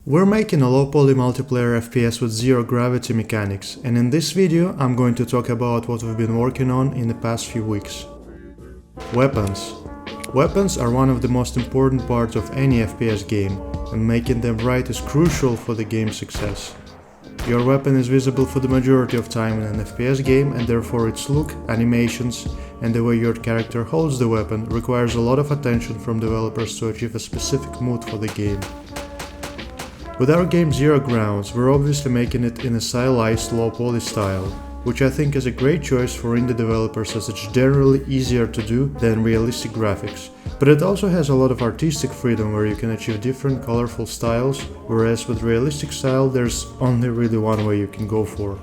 We're making a low-poly multiplayer FPS with zero gravity mechanics, and in this video I'm going to talk about what we've been working on in the past few weeks. Weapons. Weapons are one of the most important parts of any FPS game, and making them right is crucial for the game's success. Your weapon is visible for the majority of time in an FPS game, and therefore its look, animations, and the way your character holds the weapon requires a lot of attention from developers to achieve a specific mood for the game. With our game Zero Grounds, we're obviously making it in a stylized low-poly style, which I think is a great choice for indie developers as it's generally easier to do than realistic graphics. But it also has a lot of artistic freedom where you can achieve different colorful styles, whereas with realistic style there's only really one way you can go for.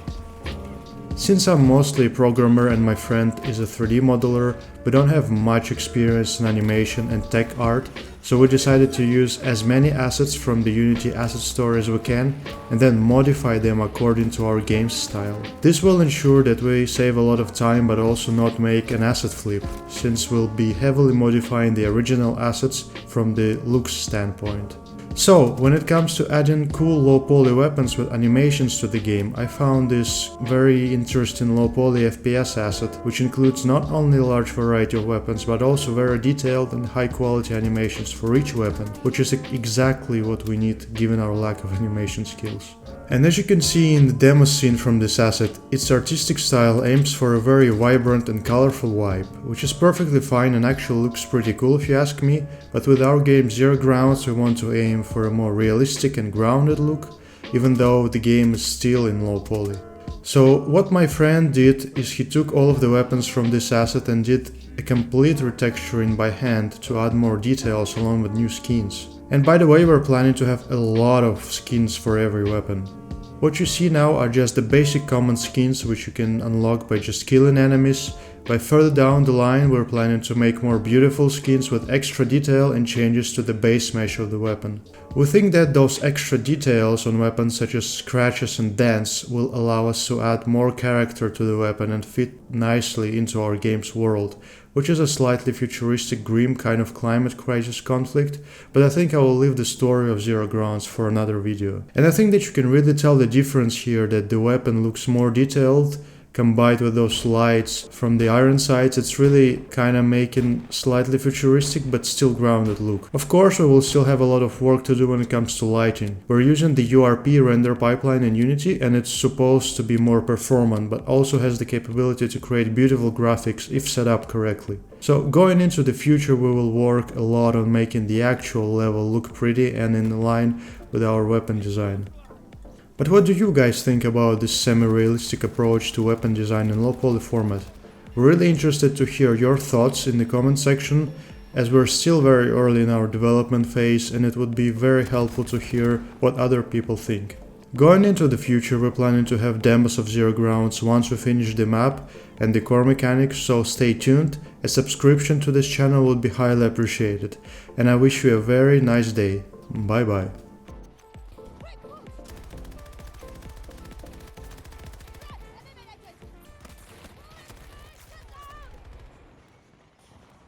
Since I'm mostly a programmer and my friend is a 3D modeler, we don't have much experience in animation and tech art, so we decided to use as many assets from the Unity asset store as we can and then modify them according to our game's style. This will ensure that we save a lot of time but also not make an asset flip, since we'll be heavily modifying the original assets from the looks standpoint. So, when it comes to adding cool low-poly weapons with animations to the game, I found this very interesting low-poly FPS asset, which includes not only a large variety of weapons, but also very detailed and high-quality animations for each weapon, which is exactly what we need given our lack of animation skills. And as you can see in the demo scene from this asset, its artistic style aims for a very vibrant and colorful vibe, which is perfectly fine and actually looks pretty cool if you ask me, but with our game Zero Grounds we want to aim for a more realistic and grounded look, even though the game is still in low poly. So what my friend did is he took all of the weapons from this asset and did a complete retexturing by hand to add more details along with new skins. And by the way, we're planning to have a lot of skins for every weapon. What you see now are just the basic common skins which you can unlock by just killing enemies. By further down the line we're planning to make more beautiful skins with extra detail and changes to the base mesh of the weapon. We think that those extra details on weapons such as scratches and dents will allow us to add more character to the weapon and fit nicely into our game's world, which is a slightly futuristic grim kind of climate crisis conflict, but I think I will leave the story of Zero Grounds for another video. And I think that you can really tell the difference here, that the weapon looks more detailed. Combined with those lights from the iron sights, it's really kinda making slightly futuristic but still grounded look. Of course, we will still have a lot of work to do when it comes to lighting. We're using the URP render pipeline in Unity, and it's supposed to be more performant, but also has the capability to create beautiful graphics if set up correctly. So going into the future we will work a lot on making the actual level look pretty and in line with our weapon design. But what do you guys think about this semi-realistic approach to weapon design in low-poly format? We're really interested to hear your thoughts in the comment section, as we're still very early in our development phase and it would be very helpful to hear what other people think. Going into the future we're planning to have demos of Zero Grounds once we finish the map and the core mechanics, so stay tuned. A subscription to this channel would be highly appreciated. And I wish you a very nice day. Bye bye.